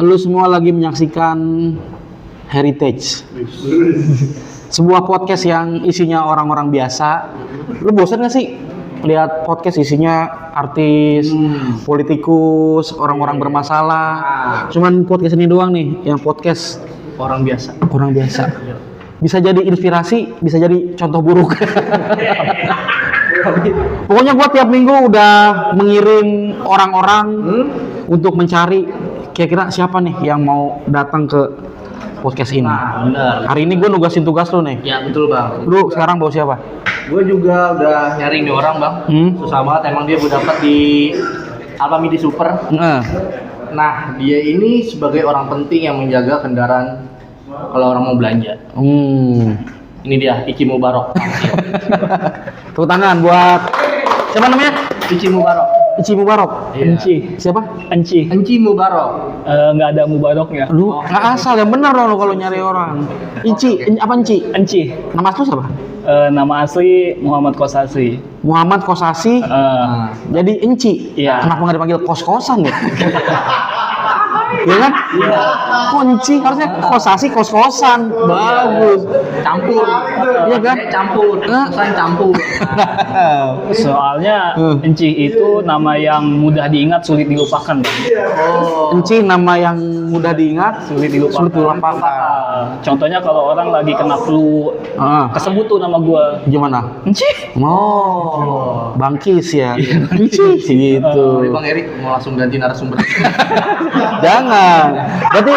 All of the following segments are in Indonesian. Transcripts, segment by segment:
Lu semua lagi menyaksikan Heritage, sebuah podcast yang isinya orang-orang biasa. Lu bosan gak sih lihat podcast isinya artis, politikus, orang-orang bermasalah? Cuman podcast ini doang nih, yang podcast Orang biasa. orang biasa. Bisa jadi inspirasi, bisa jadi contoh buruk. Pokoknya gua tiap minggu udah mengirim orang-orang untuk mencari kira-kira siapa nih yang mau datang ke podcast ini. Nah, bener. Hari ini gue nugasin tugas lu nih. Ya betul bang. Lu sekarang bawa siapa? Gue juga udah nyari nih orang bang. Susah banget emang dia gue dapat di Alpamidi Super. Nah dia ini sebagai orang penting yang menjaga kendaraan kalau orang mau belanja. Ini dia Ici Mubarok. Tepuk tangan buat siapa namanya? Ici Mubarok. Ici Mubarok. Iya. Enci. Siapa? Enci. Ici Mubarok. Nggak ada mubaroknya. Lu nggak asal yang benar dong lu kalau nyari orang. Ici, apa Ici? Enci. Nama asli siapa? Nama asli Muhammad Kosasi. Muhammad Kosasi. Jadi Enci. Iya. Kenapa nggak dipanggil kos-kosan ya? Iya kan? Iya. Kunci harusnya kosasi kos-kosan. Bagus. Campur. Iya kan? Campur. Saya campur. Soalnya Enci itu nama yang mudah diingat, sulit dilupakan, Bang. Enci nama yang mudah diingat, Sulit dilupakan. sulit dilupakan. Contohnya kalau orang lagi kena flu, kesebut tuh nama gua. Gimana? Enci. Oh, Bangkis ya. Enci gitu. Bang Erik mau langsung ganti narasumber. Jangan. Berarti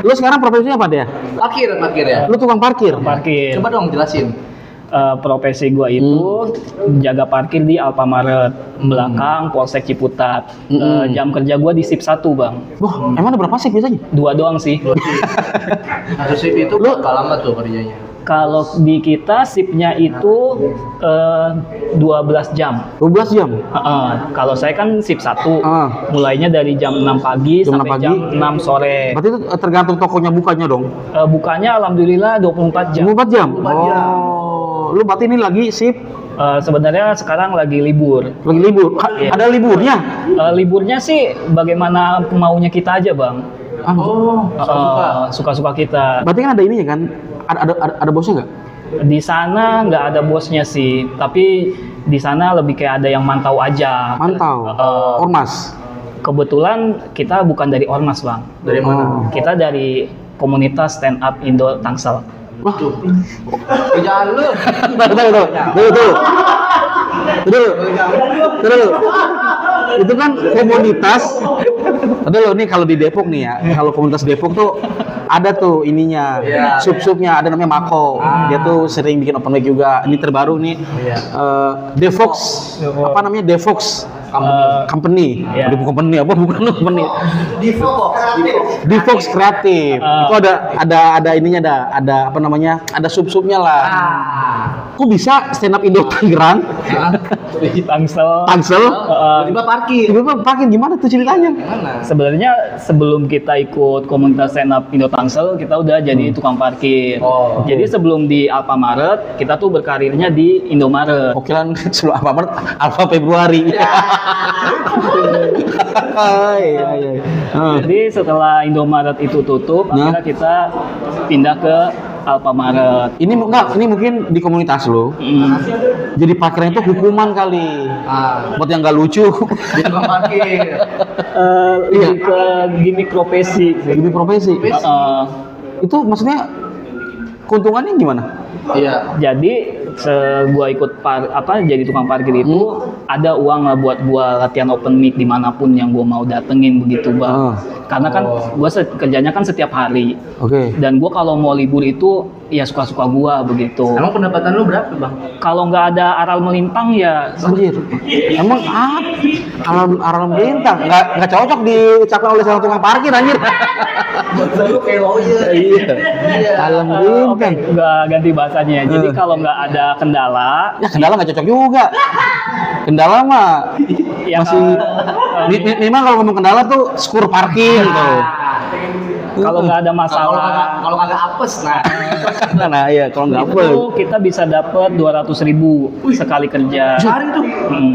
lu sekarang profesinya apa dia? Parkir ya. Lu tukang parkir? Parkir. Coba dong jelasin. Profesi gua itu jaga parkir di Alfamaret belakang Polsek Ciputat. Jam kerja gua di shift 1, Bang. Wah, emang ada berapa sih biasanya? 2 doang sih. Nah, shift itu berapa lama tuh kerjanya? Kalau di kita shiftnya itu 12 jam. 12 jam. Kalau saya kan shift 1, Ah. mulainya dari jam 6 pagi Jam 6 sampai pagi. jam 6 sore. Berarti itu tergantung tokonya bukanya dong. Bukanya alhamdulillah 24 jam. 24 jam. 24 jam. Oh, lu berarti ini lagi shift Sebenarnya sekarang lagi libur. lagi libur. Iya. Ada liburnya? Liburnya sih bagaimana maunya kita aja, Bang. Suka-suka kita. Berarti kan ada ininya kan? Ada bosnya nggak? Di sana nggak ada bosnya sih, tapi di sana lebih kayak ada yang mantau aja. Mantau. Ormas. Kebetulan kita bukan dari Ormas, Bang. Dari mana? Kita dari komunitas stand up Indo Tangsel. Wah, Kerjaan lu. Tuh. Itu kan komunitas. Aduh, nih kalau di Depok nih ya, kalau komunitas Depok tuh ada tuh ininya, Iya. sub-subnya ada namanya Mako. Dia tuh sering bikin open mic juga. Ini terbaru nih, Iya. Devox. Apa namanya Devox? Company. Iya. Company apa? Bukan company. Di Fox. Devox Kreatif. Itu ada ininya ada apa namanya? Ada sub-subnya lah. Kok bisa stand up Indo Tangerang? Tangsel. Tangsel? Tiba-tiba parkir. Tiba-tiba parkir gimana tuh ceritanya? Gimana? Sebenarnya sebelum kita ikut komunitas stand up Indo Tangsel, kita udah jadi tukang parkir. Oh. Jadi sebelum di Alfamaret, kita tuh berkarirnya di Indomaret. Okelan sebelum apa Maret, Alfa Februari. Iya. Jadi setelah Indomaret itu tutup, akhirnya kita pindah ke Alfamaret. Ini mungkin di komunitas lo. Jadi parkirnya itu hukuman kali. Buat yang nggak lucu. Di tukang parkir. Lebih ke gimmick profesi. Ini profesi. Itu maksudnya keuntungannya gimana? Iya. Jadi gua ikut jadi tukang parkir itu ada uang lah buat gua latihan open mic dimanapun yang gua mau datengin begitu, Bang. Karena kan gua kerjanya kan setiap hari. Oke. Dan gua kalau mau libur itu ya suka-suka gua begitu. Emang pendapatan lu berapa, Bang? Kalau nggak ada aral melintang ya Anjir. Emang aral melintang nggak cocok diucapkan oleh seorang tukang parkir anjir. Lu kayak lawyer. Iya. Aral oke, melintang. nggak ganti bahasanya. Jadi kalau nggak ada kendala, Ya kendala nggak cocok juga. Kendala mah ya, masih memang kalau ngomong kendala tuh skor parkir gitu. kalau nggak ada masalah, Kalau kagak apes, nah. Nah iya kalau nggak apa. itu kita bisa dapat 200.000 sekali kerja. Sehari tuh.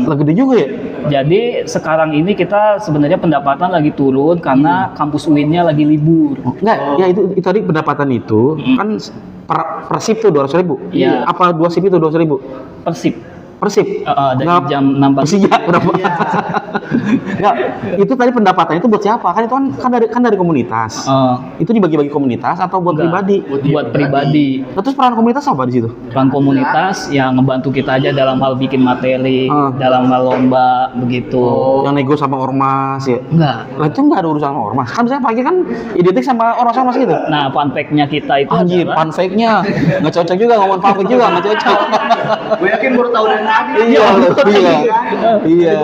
Lah gede juga ya. Jadi sekarang ini kita sebenarnya pendapatan lagi turun karena kampus UIN-nya lagi libur. Enggak, ya itu tadi pendapatan itu kan per sip tuh 200.000. Iya. Apa 2 sip itu 200.000? Persib. Persib. Dari Nggak, jam 6 pagi. Persija berapa? Enggak, itu tadi pendapatan itu buat siapa? Kan itu kan dari komunitas. Itu dibagi-bagi komunitas atau buat Enggak, pribadi? buat pribadi. Nah, terus peran komunitas apa di situ? Peran komunitas yang ngebantu kita aja dalam hal bikin materi, dalam hal lomba begitu. Yang nego sama ormas ya? Enggak. Lah itu nggak ada urusan sama ormas. Kan misalnya pagi kan identik sama ormas-ormas gitu. Nah, fun fact-nya kita itu Anjir, adalah fun fact-nya nggak cocok juga ngomong fun fact juga nggak cocok. Gue yakin baru tahu dari tadi. Iya,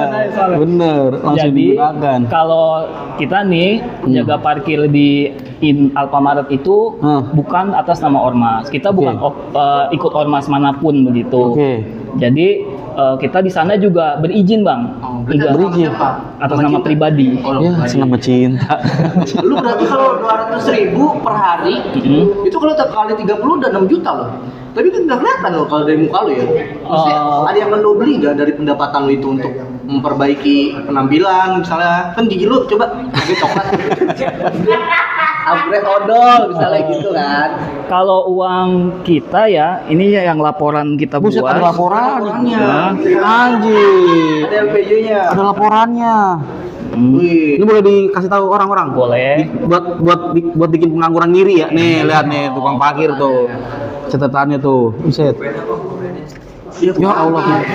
bener. Langsung jadi digunakan. kalau kita nih jaga parkir di Alfamaret itu bukan atas nama ormas. Kita bukan ikut ormas manapun begitu. Jadi kita di sana juga berizin, Bang. Berizin Atas nama pribadi. Ya, senang cinta. Lu berarti kalau 200.000 per hari, itu kalau kali 30 udah 6 juta loh. Tapi kan nggak kelihatan loh kalau dari muka lu ya. Maksudnya ada yang mendobeli nggak dari pendapatan lu itu untuk memperbaiki penampilan misalnya? Kan gigi lu coba pakai coklat. Upgrade odol misalnya gitu kan. Kalau uang kita ya, ini ya yang laporan kita Buset, buat. ada laporannya. Ada Anjir. LPJ-nya. Ada laporannya. Wih. Ini boleh dikasih tahu orang-orang? Boleh. Buat bikin pengangguran diri ya. Nih, lihat nih tukang parkir tuh. Catatannya tuh. Buset. Ya Allah.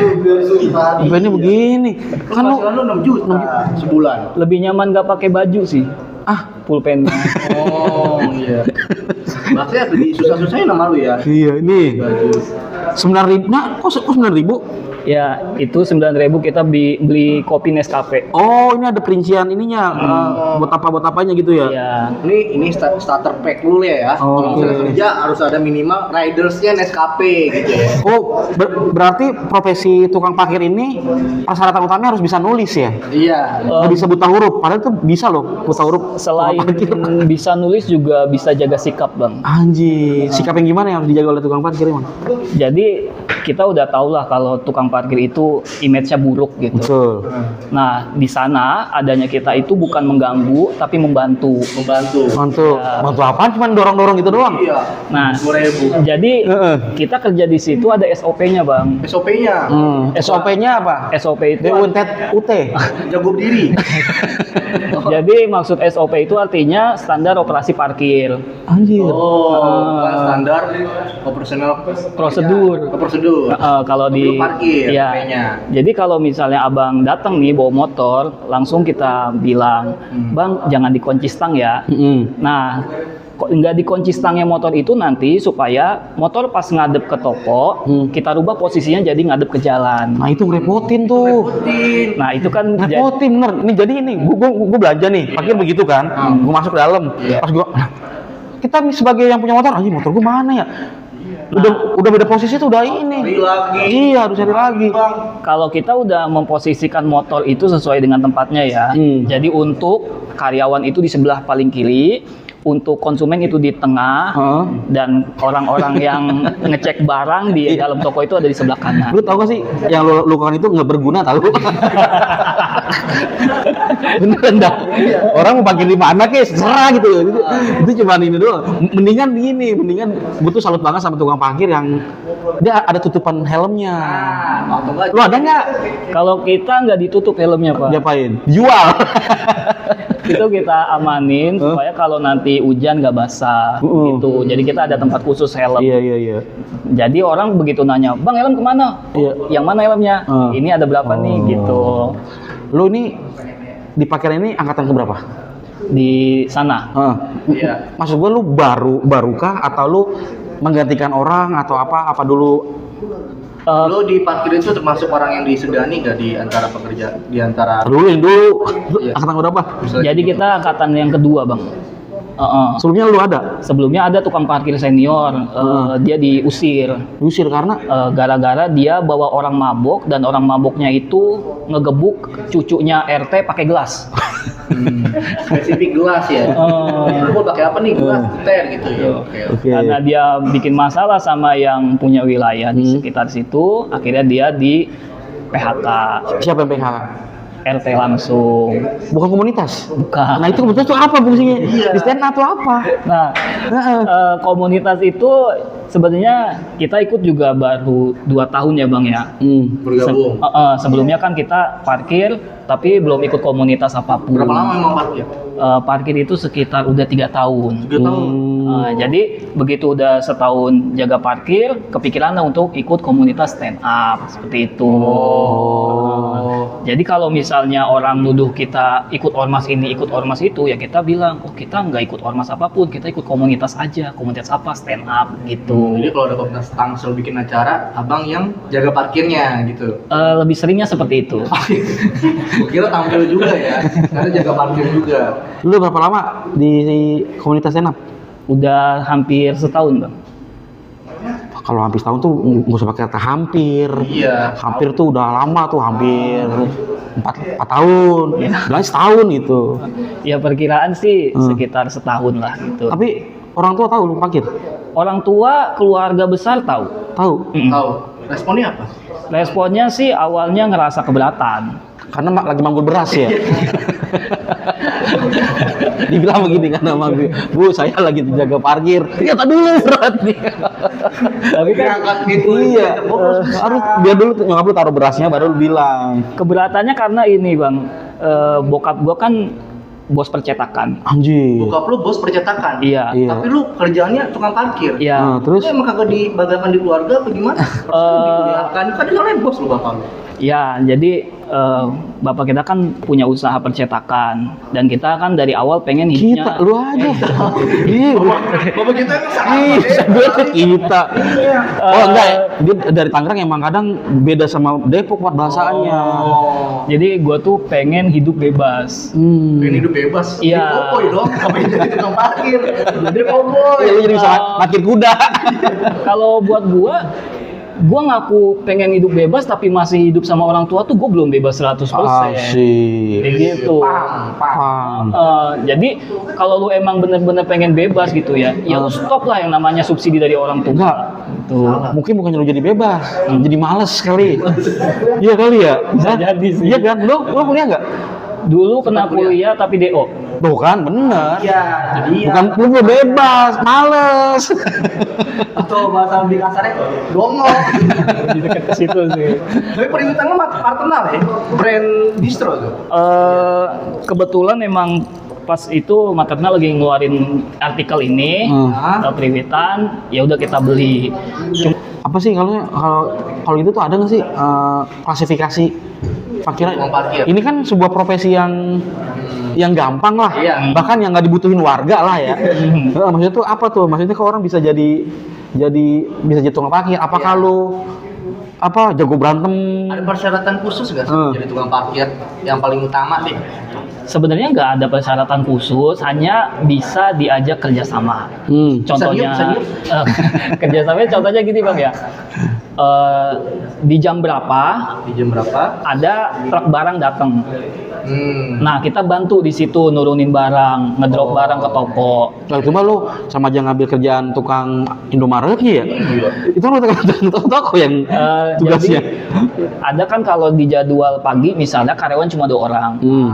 Ini begini. Kan lu 6 juta sebulan. Lebih nyaman nggak pakai baju sih. Pulpen. Oh iya. Maksudnya beli susah-susahnya nama lu ya. Iya, ini. 9.000. Nah, kok 9.000? Ya, itu 9.000 kita beli kopi Nescafe. Oh, ini ada perincian ininya. Buat apanya gitu ya? Iya. Ini starter pack lu ya. Kalau misalnya kerja harus ada minimal ridersnya Nescafe gitu ya. Oh, berarti profesi tukang parkir ini persyaratan utamanya harus bisa nulis ya? Iya. Nggak bisa buta huruf, padahal itu bisa loh buta huruf. Selain bisa nulis juga bisa jaga sikap, Bang. Anjir, sikap yang gimana yang harus dijaga oleh tukang parkir emang? Jadi kita udah tau lah kalau tukang parkir itu image-nya buruk gitu. Betul. Nah, di sana adanya kita itu bukan mengganggu tapi membantu. Bantu apaan? Cuman dorong-dorong gitu doang? Iya. Nah, 10.000. jadi kita kerja di situ ada SOP-nya, Bang. SOP-nya. SOP-nya apa? SOP itu UT. Jago diri. jadi maksud SOP itu artinya standar operasi parkir. Anjir. Bukan standar operasional Prosedur. prosedur. Kalau di parkir, ya, kayaknya. jadi kalau misalnya abang datang nih bawa motor, langsung kita bilang, Bang jangan dikunci stang ya. Nah, kok nggak dikunci stangnya motor itu nanti supaya motor pas ngadep ke toko, kita rubah posisinya jadi ngadep ke jalan. Nah itu ngerepotin tuh. Nah itu kan Ngerepotin bener. Ini jadi ini, gue belanja nih, parkir begitu kan. Gue masuk ke dalam, pas gue, kita sebagai yang punya motor, anjir motor gue mana ya? Udah beda posisi tuh udah ini. Cari lagi. Iya, harus cari lagi. Kalau kita udah memposisikan motor itu sesuai dengan tempatnya ya. Jadi untuk karyawan itu di sebelah paling kiri, untuk konsumen itu di tengah, dan orang-orang yang ngecek barang di dalam toko itu ada di sebelah kanan. Lu tau gak sih yang lu lakukan itu nggak berguna tau? Beneran dah. Orang mau parkir di mana kek serah gitu. Itu cuma ini doang. Mendingan gue tuh salut banget sama tukang parkir yang dia ada tutupan helmnya. Lu ada nggak? Kalau kita nggak ditutup helmnya, Pak. Diapain? Jual. Itu kita amanin supaya kalau nanti hujan nggak basah gitu. Jadi kita ada tempat khusus helm. Iya. Jadi orang begitu nanya, Bang helm kemana? Yang mana helmnya? Ini ada berapa nih gitu. Lu nih di parkir ini angkatan keberapa? Di sana. Iya. Maksud gue lu barukah atau lu menggantikan orang atau apa dulu? Lo di parkir itu termasuk orang yang disegani gak di antara pekerja, di antara Dulu angkatan berapa? Jadi kita angkatan yang kedua, Bang. Sebelumnya lu ada? Sebelumnya ada tukang parkir senior, dia diusir. Diusir karena? Gara-gara dia bawa orang mabok dan orang maboknya itu ngegebuk cucunya RT pakai gelas. spesifik gelas ya. Mau pakai apa nih gelas ter gitu ya. Oke. Karena dia bikin masalah sama yang punya wilayah di sekitar situ, akhirnya dia di PHK. Siapa yang PHK? RT langsung. Bukan komunitas. Bukan. Nah itu komunitas itu apa fungsinya? Di stand atau apa? Nah, komunitas itu sebenarnya kita ikut juga baru 2 tahun ya Bang ya. Bergabung. Sebelumnya kan kita parkir tapi belum ikut komunitas apapun. Berapa lama emang parkir? Parkir itu sekitar udah 3 tahun. 3 tahun. Jadi begitu udah setahun jaga parkir, kepikiran untuk ikut komunitas stand up seperti itu. Jadi kalau misalnya orang nuduh kita ikut ormas ini, ikut ormas itu, ya kita bilang, oh kita nggak ikut ormas apapun, kita ikut komunitas aja. Komunitas apa? Stand up gitu. Jadi kalau ada komunitas Tangsel bikin acara, abang yang jaga parkirnya gitu. Lebih seringnya seperti itu. Gue kira tampil juga ya, karena jaga parkir juga. Lu berapa lama di komunitas stand up? Udah hampir setahun Bang. Kalau hampir setahun tuh nggak usah pakai kata hampir. Iya. Hampir tuh udah lama tuh, hampir 4 tahun. Bilang setahun gitu. Ya perkiraan sih sekitar setahun lah gitu. Tapi orang tua tahu lu parkir? Orang tua, keluarga besar tahu. Tahu. Tahu. Responnya apa? Responnya sih awalnya ngerasa keberatan. Karena lagi manggul beras ya. Dibilang begini kan sama Bu, saya lagi jaga parkir. Ternyata dulu berat nih. Tapi kan Angkat gitu. Iya, harus biar dulu nyokap lu taruh berasnya baru lu bilang. keberatannya karena ini Bang, bokap gua kan bos percetakan. Anjir. Bokap lu bos percetakan. Iya. Iya. Tapi lu kerjaannya tukang parkir. Iya. Nah, terus Lu emang kagak dibanggakan di keluarga apa gimana? Dikuliahkan kan dia kan bos lu bapak lu. Ya, jadi bapak kita kan punya usaha percetakan dan kita kan dari awal pengen kita hidupnya. lu aja. Iya, Bapak kita kan Ih, sama kita. Oh enggak, dia dari Tangerang emang kadang beda sama Depok buat bahasaannya. Jadi gua tuh pengen hidup bebas. Pengen hidup bebas. Iya. Jadi cowboy dong, ngapain jadi tukang parkir? Jadi cowboy. Iya, lu jadi bisa parkir kuda. Kalau buat gua ngaku pengen hidup bebas tapi masih hidup sama orang tua tuh gua belum bebas 100%. Asik. Kayak gitu. Paham. Jadi kalau lu emang bener-bener pengen bebas gitu ya lu stop lah yang namanya subsidi dari orang tua. Enggak. Gitu. Mungkin bukannya lu jadi bebas, jadi males kali. Iya kali ya. Bisa Hah? jadi sih. Iya kan? Lu kuliah enggak? Dulu pernah kuliah tapi DO. Tuh kan, bener. Iya, jadi Bukan lu mau bebas, males. atau bahasa lebih kasarnya gongong. Di dekat ke situ sih. Tapi periwitan lu Martenal ya, brand distro tuh. Kebetulan emang pas itu Maternal lagi ngeluarin artikel ini, Priwitan, ya udah kita beli. Apa sih kalau itu tuh ada nggak sih klasifikasi parkiran? Tukang parkir. Ini kan sebuah profesi yang gampang lah, Iya. bahkan yang nggak dibutuhin warga lah ya. Maksudnya tuh apa tuh? Maksudnya kok orang bisa jadi tukang parkir? Apakah lu jago berantem? Ada persyaratan khusus nggak sih jadi tukang parkir yang paling utama deh? Sebenarnya nggak ada persyaratan khusus, hanya bisa diajak kerjasama. Contohnya, Senyum. kerjasamanya contohnya gini Bang ya. Di jam berapa Di jam berapa? ada truk barang datang. Nah, Nah, kita bantu di situ nurunin barang, ngedrop barang ke toko. Nah, cuma lu sama aja ngambil kerjaan tukang Indomaretnya ya? iya. Itu lu tukang toko yang tugasnya. Jadi ada kan kalau di jadwal pagi misalnya karyawan cuma 2 orang.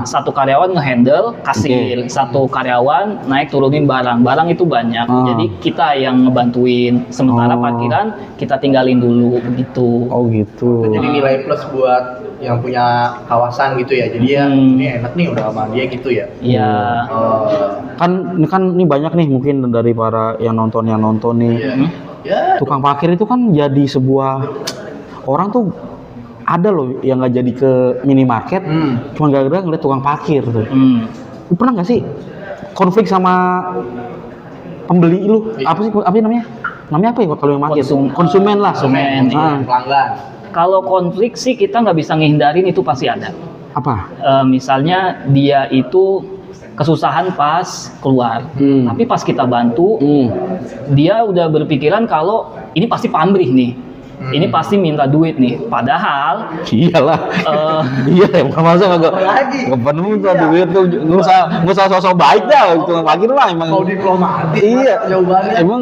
Satu karyawan ngehandle kasir, satu karyawan naik turunin barang. Barang itu banyak. Jadi kita yang ngebantuin. Sementara parkiran kita tinggalin dulu begitu. Oh gitu. Jadi nilai plus buat yang punya kawasan gitu ya. Jadi ya ini enak nih udah sama dia gitu ya. Iya. Kan ini banyak nih mungkin dari para yang nonton nih. Ya, Tukang parkir itu kan jadi sebuah orang tuh ada loh yang nggak jadi ke minimarket cuma gara-gara ngeliat tukang parkir tuh. Lu pernah nggak sih konflik sama pembeli lu? Apa sih namanya? Namanya apa ya kalau yang parkir? Konsumen lah. Konsumen, Ah. pelanggan. Kalau konflik sih kita nggak bisa ngehindarin, itu pasti ada. Apa? Misalnya dia itu kesusahan pas keluar, tapi pas kita bantu, dia udah berpikiran kalau ini pasti pamrih nih. ini pasti minta duit nih. Padahal Iyalah. Iya, emang masa nggak penuh tuh duit tuh, nggak usah sosok baik dah, tukang parkir mah emang. Mau diplomatik. Iya, jawabannya. emang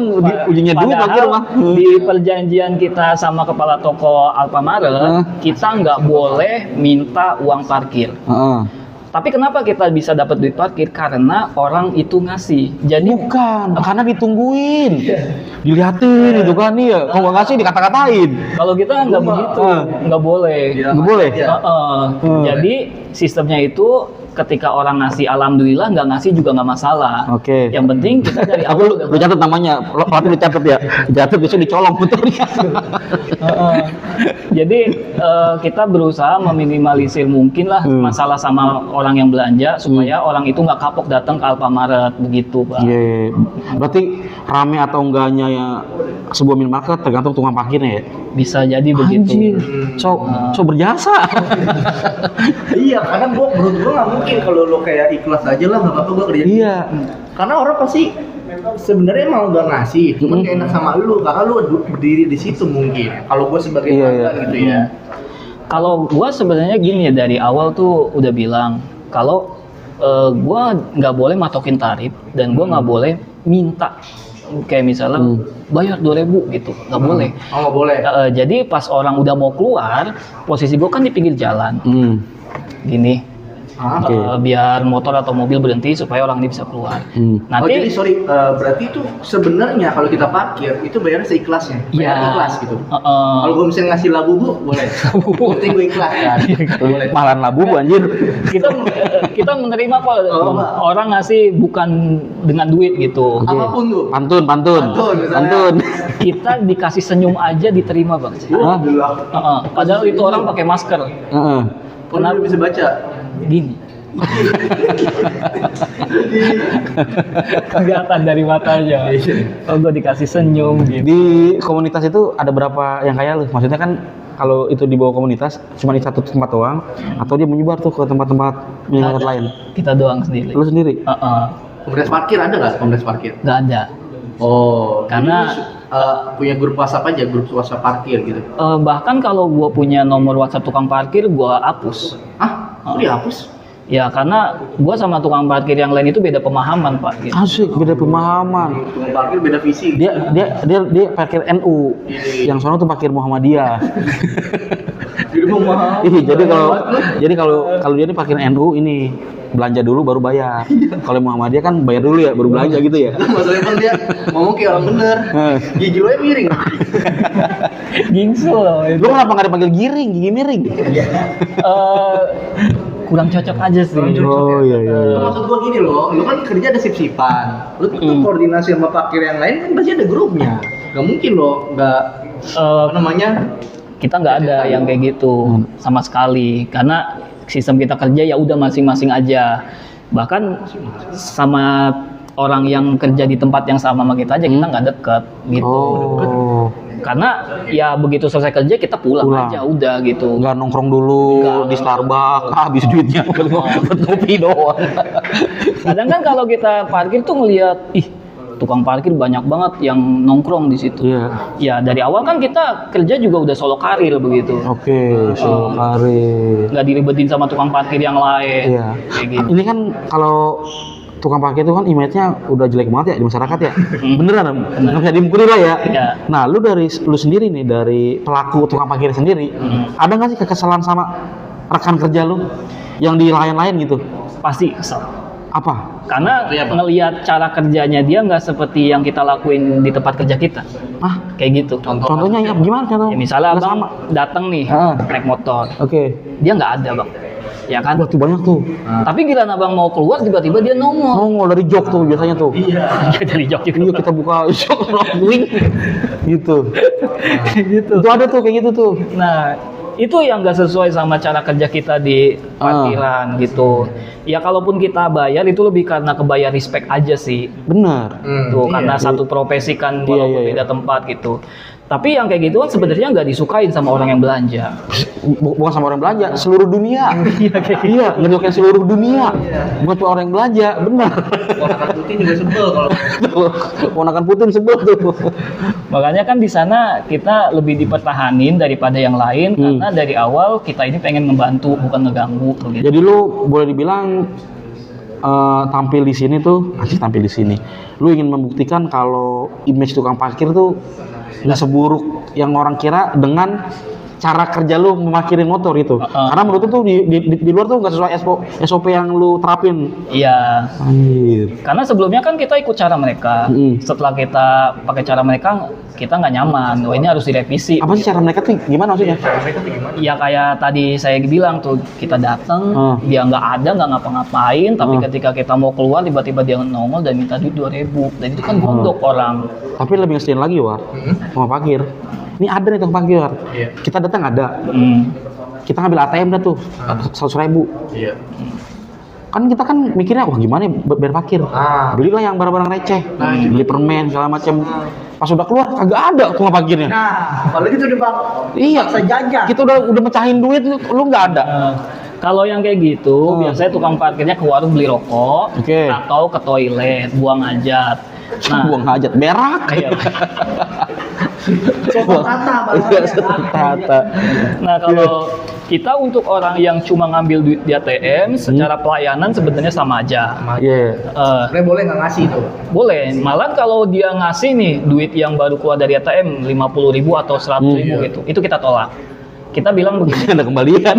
ujungnya duit parkir mah. di perjanjian kita sama kepala toko Alfamart, kita nggak boleh minta uang parkir. Tapi kenapa kita bisa dapat duit parkir? Karena orang itu ngasih. Jadi Bukan, karena ditungguin, dilihatin itu kan ya. Kalau nggak ngasih dikata-katain. kalau kita nggak begitu, nggak boleh. Nggak boleh. Jadi sistemnya itu ketika orang ngasih alhamdulillah, nggak ngasih juga nggak masalah. Oke. Yang penting kita dari Aku awal lu catat namanya, pelatih lu catat ya. Catat besok dicolong motornya. Jadi kita berusaha meminimalisir mungkin lah masalah sama orang yang belanja supaya orang itu nggak kapok datang ke Alfamart begitu, Pak. Iya. Berarti rame atau enggaknya ya sebuah minimarket tergantung tukang parkirnya ya. Bisa jadi begitu. So berjasa. Iya, karena menurut gua nggak mungkin kalau lo kayak ikhlas aja lah, nggak apa-apa gua kerja. Iya. Karena orang pasti sebenarnya mau nggak ngasih, cuman kayak enak sama lu karena lu berdiri di situ mungkin. Kalau gua sebagai pelanggan gitu ya. Kalau gua sebenarnya gini ya, dari awal tuh udah bilang kalau gua nggak boleh matokin tarif dan gua nggak boleh minta kayak misalnya bayar 2.000 gitu, nggak boleh. Oh, nggak boleh. Jadi pas orang udah mau keluar, posisi gua kan di pinggir jalan, gini. Biar motor atau mobil berhenti supaya orang ini bisa keluar. Oh jadi sorry, berarti itu sebenarnya kalau kita parkir itu bayarnya seikhlasnya, bayar ikhlas gitu. Kalau gue misalnya ngasih labu bu, boleh. Penting gue ikhlas kan. Boleh. Malah labu anjir. kita menerima kok orang ngasih bukan dengan duit gitu. Apapun tuh. Pantun. Kita dikasih senyum aja diterima bang. Padahal itu orang pakai masker. Kenapa bisa baca? Gini. Kelihatan dari matanya. Oh, gue dikasih senyum gitu. Di komunitas itu ada berapa yang kayak lu? Maksudnya kan kalau itu di bawah komunitas cuma di satu tempat doang atau dia menyebar tuh ke tempat-tempat minimarket lain? Kita doang sendiri. Lu sendiri? Komunitas parkir ada nggak? Komunitas parkir? Nggak ada. Oh, karena punya grup WhatsApp aja, grup WhatsApp parkir gitu. Bahkan kalau gue punya nomor WhatsApp tukang parkir, gue hapus. Kok dihapus? Ya karena gue sama tukang parkir yang lain itu beda pemahaman pak. Gitu. Asik, beda pemahaman. Tukang parkir beda visi. Dia parkir NU, yang sono tuh parkir Muhammadiyah. Jadi kalau dia ini parkir NU ini belanja dulu baru bayar. Kalau Muhammadiyah kan bayar dulu ya baru belanja gitu ya. Masalahnya kan dia ngomong kayak orang bener. Gigi lu miring. Gingsul loh. Lu kenapa nggak dipanggil giring, gigi miring? Kurang cocok aja sih. Oh iya. Maksud gua gini loh, lu kan kerja ada sip-sipan. Lu tuh koordinasi sama parkir yang lain kan pasti ada grupnya. Gak mungkin loh, kita nggak ada yang kayak gitu sama sekali. Karena sistem kita kerja ya udah masing-masing aja. Bahkan sama orang yang kerja di tempat yang sama kita aja kita nggak deket gitu. Karena ya begitu selesai kerja kita pulang aja udah gitu. Nggak nongkrong dulu di Starbucks, habis duitnya buat ngopi doang. Kadang kan kalau kita parkir tuh ngelihat, tukang parkir banyak banget yang nongkrong di situ. Ya dari awal kan kita kerja juga udah solo karir begitu. Solo karir. Nggak diribetin sama tukang parkir yang lain. Kayak gitu. Ini kan kalau tukang parkir itu kan image-nya udah jelek banget ya di masyarakat ya. Beneran, nggak bisa dimukuli lah ya. Nah, lu sendiri nih, dari pelaku tukang parkir sendiri, ada nggak sih kekesalan sama rekan kerja lu yang di lain-lain gitu? Pasti kesel. Apa? Karena ngelihat cara kerjanya dia nggak seperti yang kita lakuin di tempat kerja kita. Kayak gitu. Contohnya gimana contohnya? Ya, misalnya abang datang nih naik motor. Dia nggak ada bang. Ya kan? Tuh banyak tuh. Tapi giliran abang mau keluar tiba-tiba dia nongol dari jok tuh biasanya tuh. Iya dari jok juga. Iya kita buka jok wing gitu. Itu ada tuh kayak gitu tuh. Nah itu yang nggak sesuai sama cara kerja kita di parkiran gitu. Ya kalaupun kita bayar itu lebih karena kebayar respect aja sih. Benar. Tuh karena satu profesi kan walaupun beda tempat gitu. Tapi yang kayak gitu kan sebenarnya nggak disukain sama orang yang belanja. Bukan sama orang belanja, seluruh dunia. Iya kayak gitu. Iya, ngejoknya seluruh dunia. Bukan cuma orang yang belanja, benar. Ponakan Putin juga sebel kalau Ponakan Putin sebel tuh. Makanya kan di sana kita lebih dipertahanin daripada yang lain karena dari awal kita ini pengen ngebantu bukan ngeganggu begitu. Jadi lu boleh dibilang tampil di sini tuh, tampil di sini. Lu ingin membuktikan kalau image tukang parkir tuh nggak seburuk yang orang kira dengan cara kerja lu memarkirin motor itu. Karena menurut tuh di luar tuh nggak sesuai SOP yang lu terapin. Iya. Anjir. Karena sebelumnya kan kita ikut cara mereka. Setelah kita pakai cara mereka, kita nggak nyaman. Oh, ini harus direvisi. Apa sih cara mereka tuh gimana maksudnya? Ya kayak tadi saya bilang tuh, kita datang, dia nggak ada, nggak ngapa-ngapain, tapi ketika kita mau keluar tiba-tiba dia nongol dan minta duit 2.000. Dan itu kan gondok orang. Tapi lebih ngeselin lagi, War. Mau parkir. Ini ada nih tukang parkir. Kita datang ada. Kita ngambil ATM dah tuh 100.000. Iya. Kan kita kan mikirnya wah gimana ya bayar parkir. Belilah yang barang-barang receh. Beli permen segala macam. Pas udah keluar kagak ada tukang parkirnya. Nah, kalau gitu deh Bang. Iya. Paksa jajan. Kita udah mecahin duit lu nggak ada. Kalau yang kayak gitu, biasanya tukang parkirnya ke warung beli rokok, atau ke toilet, buang hajat. Nah, buang hajat berak. Kata. Nah, kalau kita untuk orang yang cuma ngambil duit di ATM, secara pelayanan sebenarnya sama aja. Boleh nggak ngasih tuh? Boleh. Malah kalau dia ngasih nih duit yang baru keluar dari ATM 50.000 atau 100.000 gitu, itu kita tolak. Kita bilang begini. Nggak ada kembalian.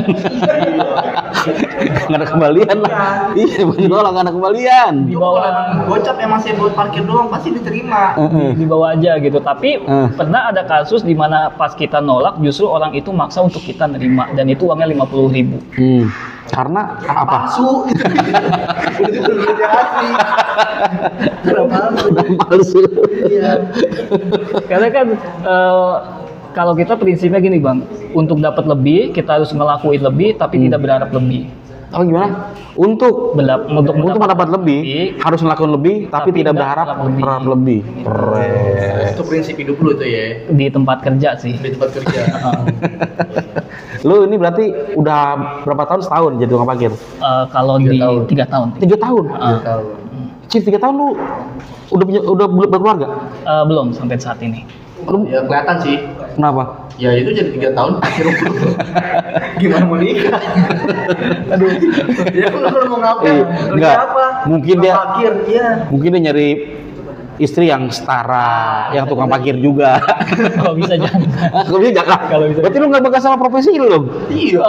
Nggak ada kembalian lah. Iya, bener nggak ada kembalian. Di bawah gocap yang masih buat parkir doang pasti diterima. Di bawah aja gitu. Tapi pernah ada kasus di mana pas kita nolak justru orang itu maksa untuk kita nerima dan itu uangnya 50.000. Karena apa? Palsu. Itu asli. Palsu. Iya. Karena kan kalau kita prinsipnya gini Bang, untuk dapat lebih kita harus ngelakuin lebih tapi tidak berharap lebih. Oh gimana? Untuk mendapat lebih harus ngelakuin lebih tapi tidak berharap lebih. Itu prinsip hidup lu tuh ya. Di tempat kerja sih. Di tempat kerja. Lu ini berarti udah berapa tahun? Setahun jadi tukang parkir? Kalau di 3 tahun. 3 tahun. Chief 3 tahun lu udah berkeluarga? Belum sampai saat ini. Ya kelihatan sih. Kenapa? Ya itu jadi 3 tahun akhir gimana mau nikah? Aduh. Ya kalau mau ngapain? Enggak. Apa? Mungkin dia parkir, iya. Mungkin dia nyari istri yang setara, yang tukang parkir juga. Kalau bisa jangan. Kalau bisa jangan. Kalau bisa. Berarti lu nggak bakal sama profesi lu dong? Iya.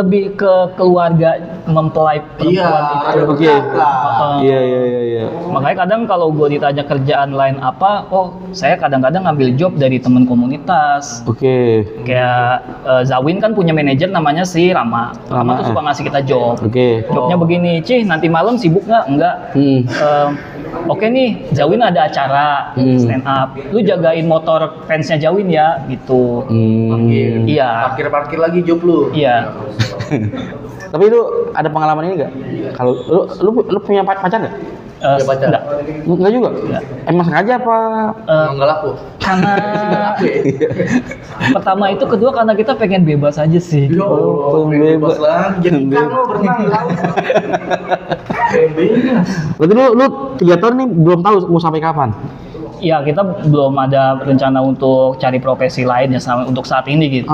Lebih ke keluarga mempelai perempuan itu. Oke. Iya. Makanya kadang kalau gue ditanya kerjaan lain apa, saya kadang-kadang ngambil job dari teman komunitas. Oke. Kayak Zawin kan punya manajer namanya si Rama. Rama tuh suka ngasih kita job. Jobnya begini, Cih nanti malam sibuk nggak? Enggak. Oke nih, Zawin ada acara stand up. Lu jagain motor fansnya Zawin ya, gitu. Iya. Parkir lagi job lu. Iya. Tapi lu ada pengalaman ini nggak? Kalau lu punya pacar nggak? Pacar. Enggak juga. Emang sengaja apa? Nggak laku. Karena pertama itu, kedua karena kita pengen bebas aja sih. Bebas lah. Jadi kan lu berenang di laut. Bebas. Berarti lu 3 tahun nih belum tahu mau sampai kapan? Ya kita belum ada rencana untuk cari profesi lain ya untuk saat ini gitu.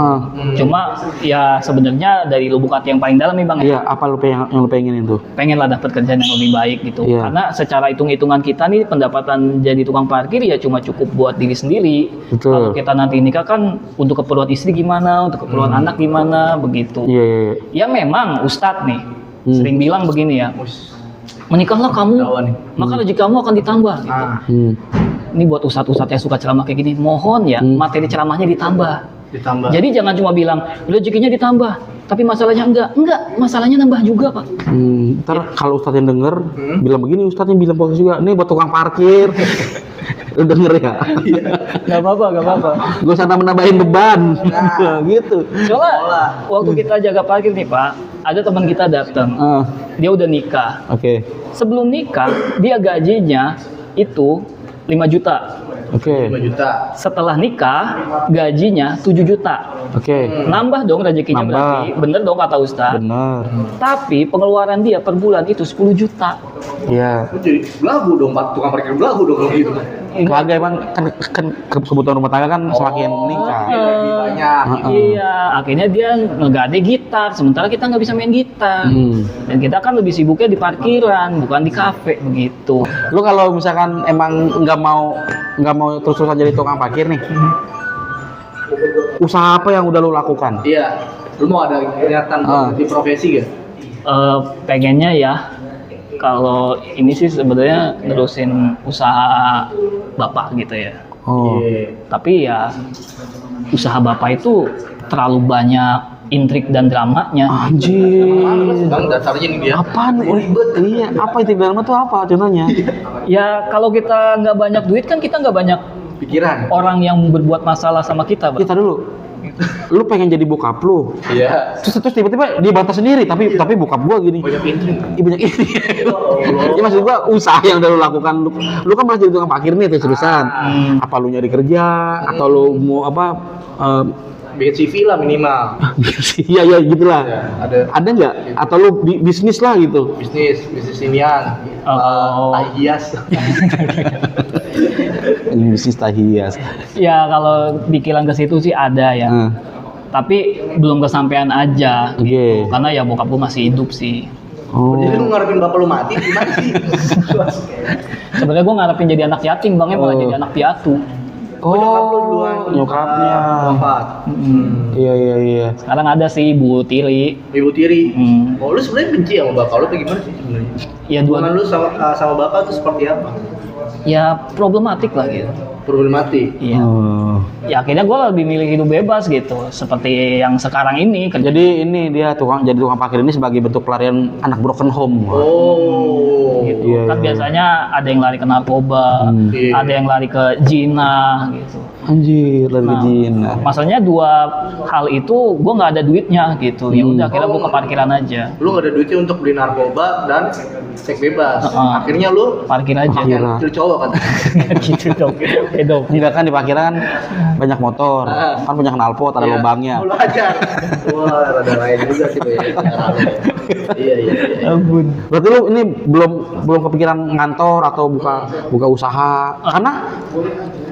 Cuma ya sebenarnya dari lubuk hati yang paling dalam nih Bang. Iya, apa yang lu pengen itu? Pengen lah dapat kerjaan yang lebih baik gitu. Iya. Karena secara hitung-hitungan kita nih pendapatan jadi tukang parkir ya cuma cukup buat diri sendiri. Betul. Kalau kita nanti nikah kan untuk keperluan istri gimana, untuk keperluan anak gimana, begitu. Iya. Ya memang Ustadz nih sering bilang begini ya. Menikahlah kamu, maka rezeki kamu akan ditambah gitu. Ini buat ustadz-ustadz yang suka ceramah kayak gini, mohon ya materi ceramahnya ditambah. Jadi jangan cuma bilang rezekinya ditambah, tapi masalahnya enggak, masalahnya nambah juga Pak. Ntar kalau ustadz yang denger bilang begini, ustadznya bilang podcast juga, nih buat tukang parkir. Lu denger ya? Gak apa-apa. Gak usah nambahin beban. Gitu. Soalnya waktu kita jaga parkir nih Pak, ada teman kita datang, dia udah nikah. Oke. Sebelum nikah dia gajinya itu 5 juta. Oke. 5 juta. Setelah nikah gajinya 7 juta. Oke. Nambah dong rezekinya Nambah. berarti. Bener dong kata Ustadz. Benar. Tapi pengeluaran dia per bulan itu 10 juta. Iya. Lu jadi belagu dong, tukang parkir belagu dong kalau gitu. Kagak emang kan kebutuhan rumah tangga kan semakin meningkat. Lebih banyak. Iya, akhirnya dia ngegade gitar, sementara kita nggak bisa main gitar. Dan kita kan lebih sibuknya di parkiran, bukan di kafe begitu. Lu kalau misalkan emang nggak mau terus-terusan jadi tukang parkir nih, usaha apa yang udah lu lakukan? Iya. Lu mau ada kelihatan di profesi gak? Pengennya ya, kalau ini sih sebenarnya nerusin usaha bapak gitu ya. Oh. Tapi ya usaha bapak itu terlalu banyak intrik dan dramanya. Anjir. Bang, dasarnya nih dia. Apaan? Iya, apa itu drama tuh apa contohnya? Ya kalau kita nggak banyak duit kan kita nggak banyak Pikiran. orang yang berbuat masalah sama kita, Bang. Kita dulu. Lu pengen jadi bokap lu. Iya. Terus tiba-tiba dibantah sendiri, tapi bokap gua gini. Banyak intrik. Iya banyak ini. Ya maksud gua usaha yang udah lu lakukan, lu kan malah jadi tukang parkir nih terus-terusan. Apa lu nyari kerja atau lu mau apa Bikin CV lah minimal. iya gitulah. Ya, Ada nggak? Atau lu bisnis lah gitu? bisnis inian. Tai hias. Bisnis tahias. Ya kalau pikiran ke situ sih ada ya. Tapi belum kesampaian aja. Oke. Karena ya bokap gue masih hidup sih. Oh. Jadi lu ngarepin bapak lu mati gimana sih? Sebenarnya gue ngarepin jadi anak yatim, Bang, malah jadi anak piatu. Nyokap lu duluan. Nyokapnya. Wafat. Iya. Sekarang ada sih Bu Tiri. Ibu tiri. Hmm. Oh, lu sebenarnya benci sama bapak lu atau gimana sih sebenarnya? Ya Hubungan dua, lu sama bapak tuh seperti apa? ya problematik lah gitu. Problematik. Iya. Ya akhirnya gue lebih milih hidup bebas gitu, seperti yang sekarang ini kerja. Jadi ini dia jadi tukang parkir ini sebagai bentuk pelarian anak broken home. Oh. Gitu. Iya, Kan iya. biasanya ada yang lari ke narkoba, Iya. ada yang lari ke zina gitu. Anjir, lari ke Jina. Masalahnya dua hal itu gue nggak ada duitnya gitu. Ya udah akhirnya gue ke parkiran aja. Lu gak ada duitnya untuk beli narkoba dan seks bebas. Akhirnya lu Parkir aja. Parkiran. itu cowok kan. Gitu dong. Dong. Enggak kan di parkiran banyak motor, kan punya knalpot ada lubangnya. Lu ajar. Wah, rada lain juga sih ya. Iya. Ampun. Berarti lu ini belum kepikiran ngantor atau buka usaha karena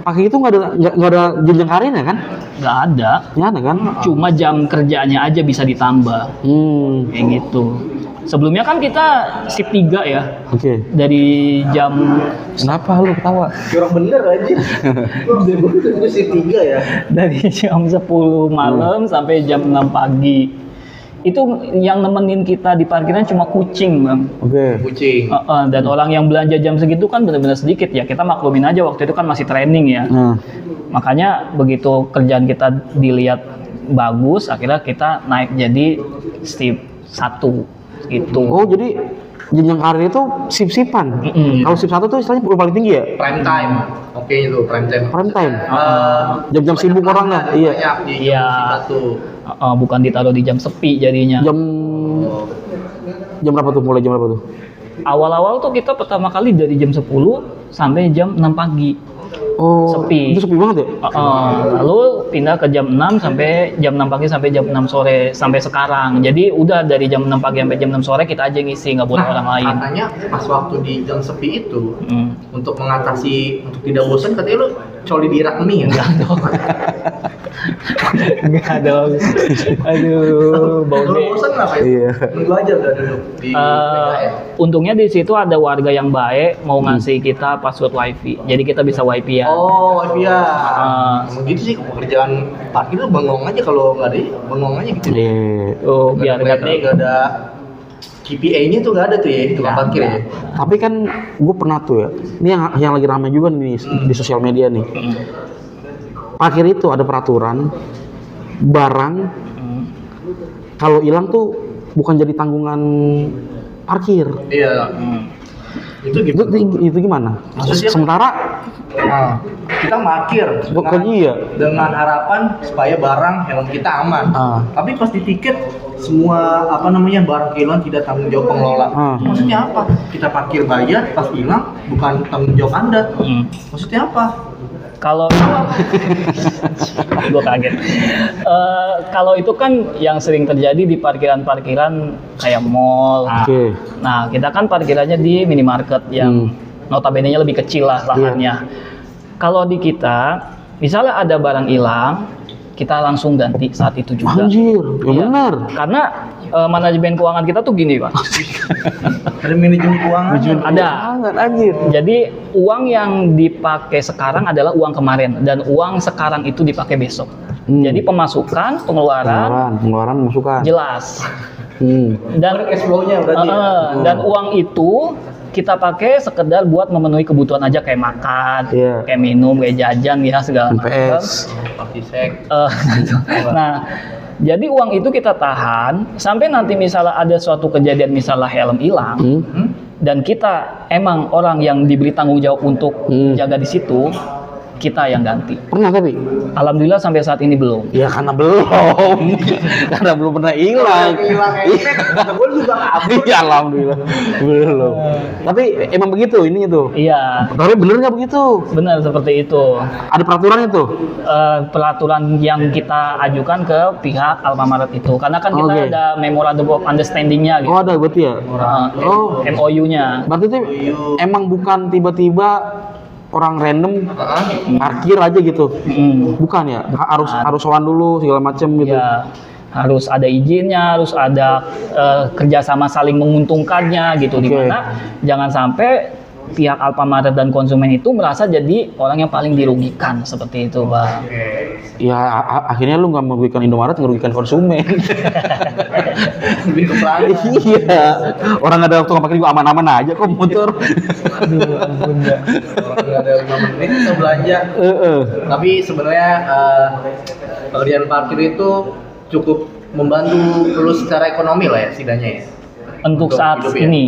pakai itu nggak ada jenjang karirnya kan? Nggak ada. Nggak ada kan? Cuma jam kerjanya aja bisa ditambah. Kayak gitu. Sebelumnya kan kita shift 3 ya. Oke. Dari jam Kenapa lu ketawa? Kurang bener aja. Gue sih 3 ya. dari jam 10 malam sampai jam 6 pagi. Itu yang nemenin kita di parkiran cuma kucing, Bang. Oke. Kucing. Dan orang yang belanja jam segitu kan benar-benar sedikit ya. Kita maklumin aja waktu itu kan masih training ya. Makanya begitu kerjaan kita dilihat bagus, akhirnya kita naik jadi shift 1 gitu. Oh jadi jenjang karir itu sip-sipan. Kalau sip 1 tuh istilahnya paling tinggi ya? Prime time. Oke itu prime time. Prime time. Jam-jam sibuk orang lah. Iya. Banyak di Iya. jam 1. Bukan ditaruh di jam sepi jadinya. Jam berapa tuh? Mulai jam berapa tuh? Awal-awal tuh kita pertama kali dari jam 10 sampai jam 6 pagi. Oh, Sepi. itu sepi banget ya? Lalu pindah ke jam 6 sampai jam 6 pagi sampai jam 6 sore sampai sekarang. Jadi udah dari jam 6 pagi sampai jam 6 sore kita aja ngisi, nggak boleh orang lain. Katanya pas waktu di jam sepi itu untuk mengatasi untuk tidak bosan katanya lu coli di rak mie ya? Enggak dong. Aduh, bau Kalau bosan ngapain? Iya. Nunggu aja udah duduk di PKS. Untungnya di situ ada warga yang baik mau ngasih kita password wifi. Jadi kita bisa wifi ya. Oh, iya. Emang gitu sih pekerjaan parkir lu bengong aja kalau nggak ada bengong aja gitu. Iya. Oh, biar nggak nggak ada KPI-nya tuh nggak ada tuh ya, itu Nggak parkir ada. ya. Tapi kan gue pernah tuh ya. Ini yang lagi ramai juga nih di sosial media nih. Parkir itu ada peraturan barang kalau hilang tuh bukan jadi tanggungan parkir. Iya. Itu gitu. Itu gimana? Maksudnya? Sementara Kita parkir bukan iya. dengan harapan supaya barang helm kita aman. Tapi pas di tiket semua barang kehilangan tidak tanggung jawab pengelola. Maksudnya apa? Kita parkir bayar pas hilang bukan tanggung jawab Anda. Maksudnya apa? Kalau gue kaget. Kalau itu kan yang sering terjadi di parkiran-parkiran kayak mall. Oke. Nah, kita kan parkirannya di minimarket yang notabene-nya lebih kecil lah lahannya. Kalau di kita, misalnya ada barang hilang, kita langsung ganti saat itu juga. Anjir, ya Iya. benar. Karena manajemen keuangan kita tuh gini, Pak. Ada manajemen keuangan. Ada. Banget anjir. Jadi uang yang dipakai sekarang adalah uang kemarin dan uang sekarang itu dipakai besok. Jadi pemasukan, pengeluaran Pengeluaran masukan. jelas. Dan Cash flow-nya berarti. dan uang itu kita pakai sekedar buat memenuhi kebutuhan aja kayak makan, Iya. kayak minum, kayak jajan ya segala macam. MPS. Partisek. Nah, jadi uang itu kita tahan sampai nanti misalnya ada suatu kejadian misalnya helm hilang dan kita emang orang yang diberi tanggung jawab untuk jaga di situ, kita yang ganti. Pernah tapi? Alhamdulillah sampai saat ini belum. Ya karena belum. Karena belum pernah hilang. Hilang efek. Gue juga kabur. Iya, alhamdulillah. Belum. Tapi emang begitu ini itu. Iya, Tapi bener nggak begitu? benar seperti itu. Ada peraturan itu? Peraturan yang kita ajukan ke pihak Alfamaret itu, karena kan kita Oke. ada memorandum of understanding-nya gitu. Oh ada berarti ya? Oh. MOU-nya. Berarti itu emang bukan tiba-tiba orang random parkir aja gitu? Bukan ya? Harus sowan dulu segala macem gitu? Ya, harus ada izinnya, harus ada kerjasama saling menguntungkannya gitu. Oke. Dimana jangan sampai pihak Alfamaret dan konsumen itu merasa jadi orang yang paling dirugikan seperti itu, Bang. Ya akhirnya lu nggak merugikan Indomaret, ngerugikan konsumen. Lebih ke pelanggan. Iya. Orang ada tukang parkir juga aman-aman aja kok motor. Orang nggak ada 5 menit kita belanja. Tapi sebenarnya pekerjaan parkir itu cukup membantu lu secara ekonomi lah ya setidaknya ya. Untuk saat hidup ya? ini.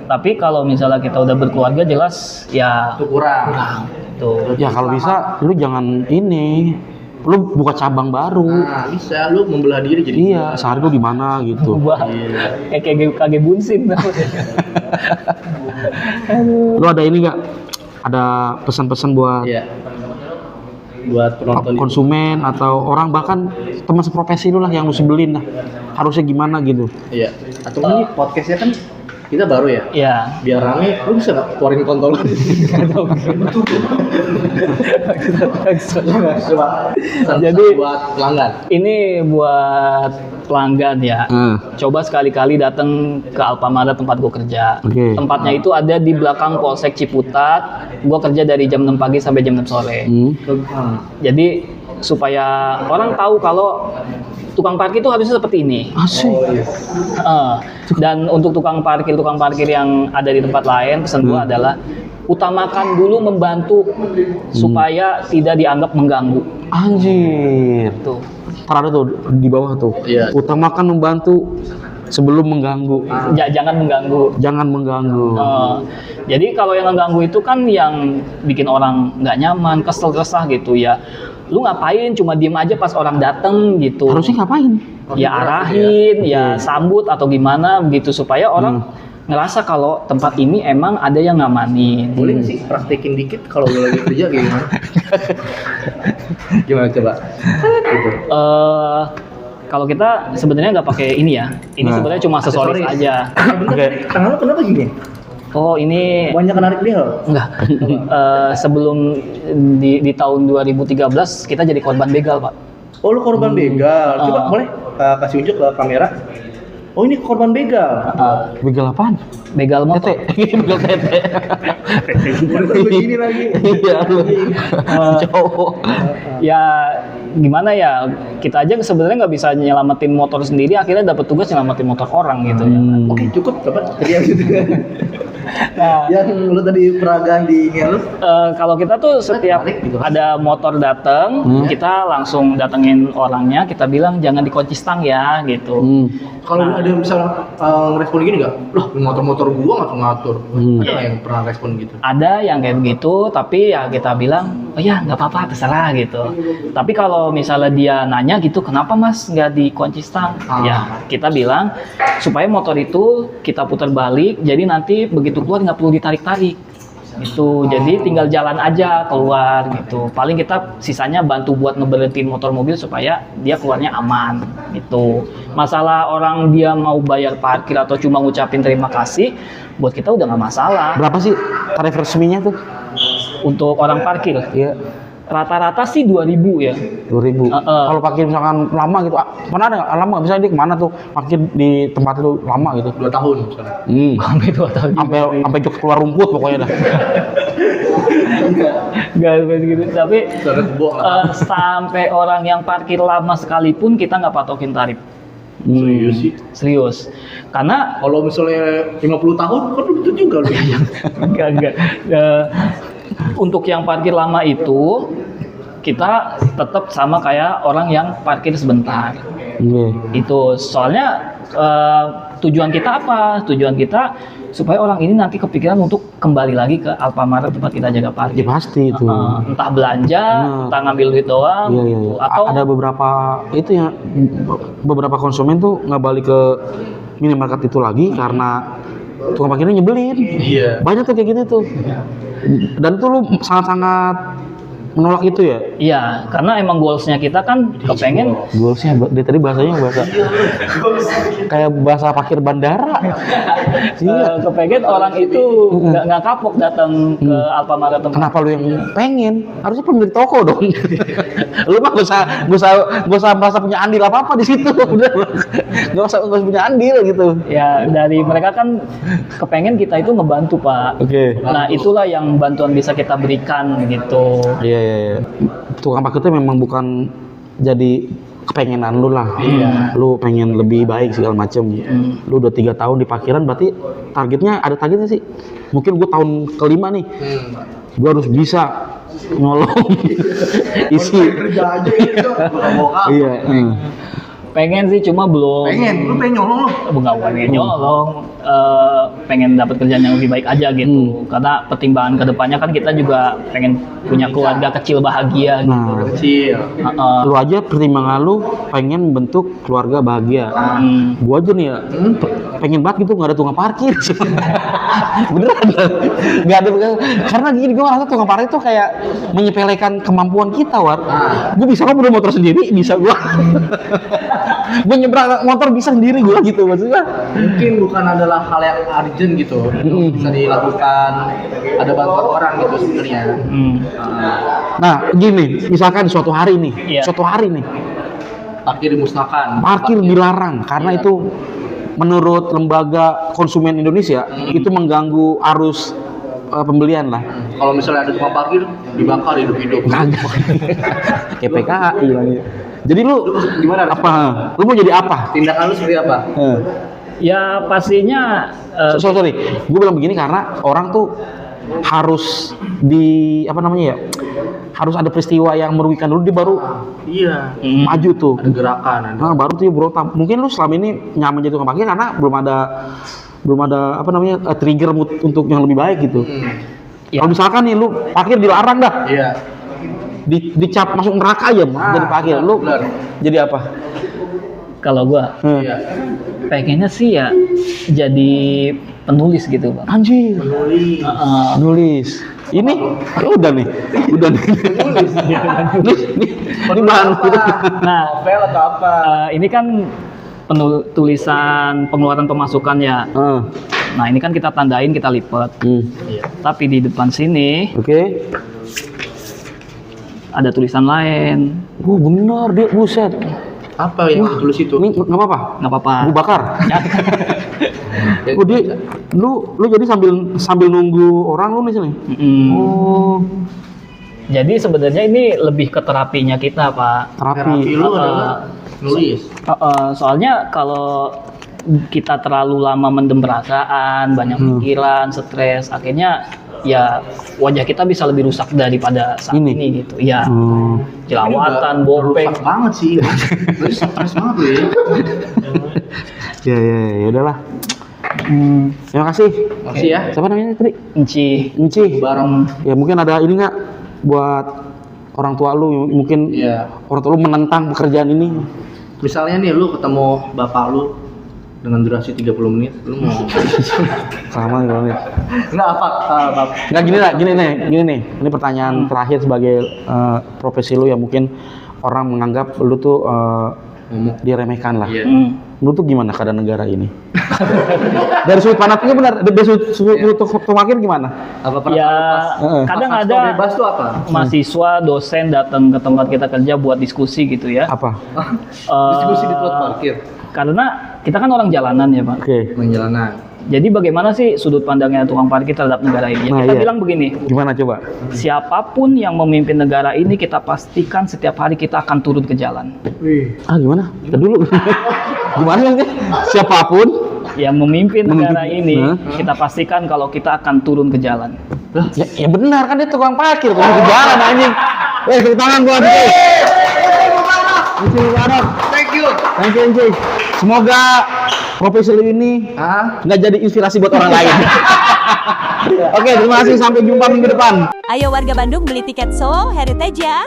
Tapi kalau misalnya kita udah berkeluarga jelas ya Itu kurang. tuh. Ya kalau bisa lu jangan ini. Lu buka cabang baru. Nah, bisa lu membelah diri jadi. Iya, sehari lu di mana gitu. Wah, kayak KG Bunsin. Lu ada ini nggak? Ada pesan-pesan buat Iya. Buat penonton di- konsumen atau orang bahkan teman seprofesi lu lah yang lu sebelin lah. Harusnya gimana gitu. Iya. Atau ini podcastnya kan kita baru ya. Ya. Biar rame, lu bisa nggak keluarin kontol lu? Coba. Jadi buat pelanggan. ini buat pelanggan ya. Coba sekali-kali datang ke Alfamaret tempat gue kerja. Oke. Tempatnya itu ada di belakang Polsek Ciputat. Gue kerja dari jam 6 pagi sampai jam 6 sore. Jadi supaya orang tahu kalau tukang parkir itu harusnya seperti ini. Asik. Dan untuk tukang parkir yang ada di tempat lain, pesan gua adalah utamakan dulu membantu supaya tidak dianggap mengganggu. Anjir. Tuh. Ntar ada tuh di bawah tuh. Iya. Utamakan membantu sebelum mengganggu. Jangan mengganggu. Jangan mengganggu. Jadi kalau yang mengganggu itu kan yang bikin orang nggak nyaman, kesel-kesah gitu ya. Lu ngapain? Cuma diem aja pas orang dateng gitu. Harusnya ngapain? Ya arahin, ya sambut atau gimana begitu supaya orang ngerasa kalau tempat ini emang ada yang ngamanin. Boleh nggak sih praktekin dikit kalau lu lagi kerja kayak gimana? Gimana coba? Gitu. Kalau kita sebenarnya nggak pakai ini ya. Ini sebenarnya cuma aksesoris aja. Bentar, tangan lu kenapa gini? Oh ini Banyak narik bel. enggak. Sebelum di tahun 2013 kita jadi korban begal, Pak. Oh lu korban begal. Coba boleh kasih unjuk ke kamera. Oh ini korban begal. Begal apaan? Begal motor. Tete. Begal tete. Begini lagi. Iya lu. Cowok. Ya gimana ya, kita aja sebenarnya nggak bisa nyelamatin motor sendiri, akhirnya dapat tugas nyelamatin motor orang gitu ya. Oke cukup coba teriak gitu. Nah, Yang lu tadi peragaan di IG lu. kalau kita tuh setiap Tarik gitu. ada motor datang, kita langsung datengin orangnya, kita bilang jangan dikunci stang ya gitu. Kalau ada yang bisa ngerespon gini nggak? Loh, motor-motor gua ngatur-ngatur. Ada nggak yang pernah respon gitu? Ada yang kayak begitu, tapi ya kita bilang, oh ya nggak apa-apa, terserah gitu. Tapi kalau misalnya dia nanya gitu, kenapa mas nggak dikunci stang? Ya kita bilang supaya motor itu kita putar balik, jadi nanti begitu keluar nggak perlu ditarik-tarik. Itu jadi tinggal jalan aja keluar gitu. Paling kita sisanya bantu buat ngeberhentiin motor mobil supaya dia keluarnya aman gitu. Masalah orang dia mau bayar parkir atau cuma ngucapin terima kasih, buat kita udah nggak masalah. Berapa sih tarif resminya tuh? Untuk orang parkir, Iya. rata-rata sih 2.000 ya. 2.000. Kalau parkir misalkan lama gitu, pernah ada lama misalnya dia kemana tuh parkir di tempat itu lama gitu? 2 tahun misalnya. Sampai 2 tahun. Sampai keluar rumput pokoknya dah. Nggak sampai segitu. Tapi Suara kebo lah. sampai orang yang parkir lama sekalipun kita nggak patokin tarif. Serius sih. Serius. Karena Kalau misalnya 50 tahun kan begitu juga lu. enggak. Untuk yang parkir lama itu kita tetap sama kayak orang yang parkir sebentar. Iya. Itu soalnya tujuan kita apa? Tujuan kita supaya orang ini nanti kepikiran untuk kembali lagi ke Alfamart tempat kita jaga Ya parkir. pasti itu. Entah belanja, entah ngambil duit doang, Iya, iya, gitu. iya. Atau Ada beberapa itu ya, beberapa konsumen tuh nggak balik ke minimarket itu lagi karena tukang parkirnya nyebelin. Iya. Banyak tuh kayak gitu tuh. Dan tuh lu sangat-sangat menolak itu ya. iya, karena emang goalsnya kita kan kepengen Goalsnya dia tadi bahasanya bahasa kayak bahasa parkir bandara. kepengen orang itu nggak kapok datang ke Alfamart tempat. Kenapa lu yang pengen? Harusnya pemilik toko dong. Lu mah gak usah merasa punya andil apa di situ. Udah, gak usah punya andil gitu. Ya dari mereka kan kepengen kita itu ngebantu Pak. Oke. Nah itulah yang bantuan bisa kita berikan gitu. Iya. Tukang parkir itu memang bukan jadi kepengenan lu lah. Iya. Lu pengen lebih baik segala macem. Lu udah 3 tahun di parkiran, berarti ada targetnya sih. Mungkin gua tahun kelima nih, gua harus bisa nyolong isi. Kerja aja gitu. Iya. Pengen sih cuma belum. Lu pengen nyolong lu. Bukan pengen nyolong, pengen dapat kerjaan yang lebih baik aja gitu. Karena pertimbangan kedepannya kan kita juga pengen punya keluarga kecil bahagia gitu. Nah, Kecil. lu aja pertimbangan lu pengen bentuk keluarga bahagia. Gua aja nih ya, pengen banget gitu nggak ada tukang parkir. Beneran nggak ada, karena gini gua ngerasa tukang parkir itu kayak menyepelekan kemampuan kita, War. Gua bisa kok udah motor sendiri, bisa gua. Gua nyebrang motor bisa sendiri gua gitu maksudnya. Mungkin bukan adalah hal yang urgent gitu. Bisa dilakukan, ada bantuan orang gitu sebenarnya. Nah, gini, misalkan suatu hari nih, Parkir dimusnahkan. parkir dilarang karena itu menurut lembaga konsumen Indonesia itu mengganggu arus pembelian lah. Kalau misalnya ada tukang parkir dibakar hidup-hidup. Kagak. Kayak PKI lagi. Jadi lu Gimana? apa? Lu mau jadi apa? Tindakan lu seperti apa? Ya pastinya Sorry, gue bilang begini karena orang tuh harus harus ada peristiwa yang merugikan dulu dia baru Iya. maju tuh. Ada gerakan. Nah, baru tuh berontak. Mungkin lu selama ini nyaman jadi tukang parkir karena belum ada trigger untuk yang lebih baik gitu. Ya. Kalau misalkan nih lu parkir dilarang dah, Iya. dicap masuk neraka aja jadi parkir, lu benar. jadi apa? kalau gua Iya. pengennya sih ya jadi penulis gitu Bang. Anjir, Nulis. nulis. Ini udah nih. Nulis. Ini bahan. Nah, Novel atau apa? ini kan tulisan pengeluaran pemasukan ya. Nah, ini kan kita tandain, kita lipat. Iya. Tapi di depan sini Oke. ada tulisan lain. Bener dia, buset. Apa yang ditulis itu? Ini nggak apa-apa. Nggak apa-apa. Gue bakar. Dia, lu jadi sambil nunggu orang lu nih sini. Oh, Jadi sebenarnya ini lebih ke terapinya kita, Pak. Terapi lu adalah nulis. Soalnya kalau kita terlalu lama mendem perasaan, banyak pikiran, stres, akhirnya ya wajah kita bisa lebih rusak daripada saat ini gitu. Ya, jerawatan, bopeng. Rusak banget sih. Lu stres banget lu ya. ya udahlah. Terima kasih. Makasih ya. Siapa namanya tadi? Enci. Bareng. Ya mungkin ada ini nggak buat orang tua lu, mungkin Iya. orang tua lu menentang pekerjaan ini. Misalnya nih lu ketemu bapak lu dengan durasi 30 menit lu mau Sama nih. enggak apa Bang? Nggak gini nih. Ini pertanyaan terakhir sebagai profesi lu yang mungkin orang menganggap lu tuh diremehkan lah. Iya. Lu tuh gimana keadaan negara ini? Dari sudut pandangnya benar, dari sudut tumakin gimana? Apa perasaan Ya pas kadang pas ada bebas tuh apa? mahasiswa, dosen datang ke tempat kita kerja buat diskusi gitu ya. Apa? Diskusi di tempat parkir. Karena kita kan orang jalanan ya Pak. Oke. Menjalanan. Jadi bagaimana sih sudut pandangnya tukang parkir terhadap negara ini? Ya, Nah, kita iya. bilang begini, Gimana coba? siapapun yang memimpin negara ini kita pastikan setiap hari kita akan turun ke jalan. Wih. Gimana? Kita dulu. Gimana sih? Siapapun Yang memimpin negara Memimpin, ini nah. kita pastikan kalau kita akan turun ke jalan. ya benar kan dia tukang parkir, tukang ke jalan anjing. Tepuk tangan buat dia. Thank you. Thank you, Enci. Semoga profesi lu ini nggak jadi inspirasi buat orang lain. Oke, terima kasih. Sampai jumpa minggu depan. Ayo warga Bandung beli tiket Solo Heritage ya.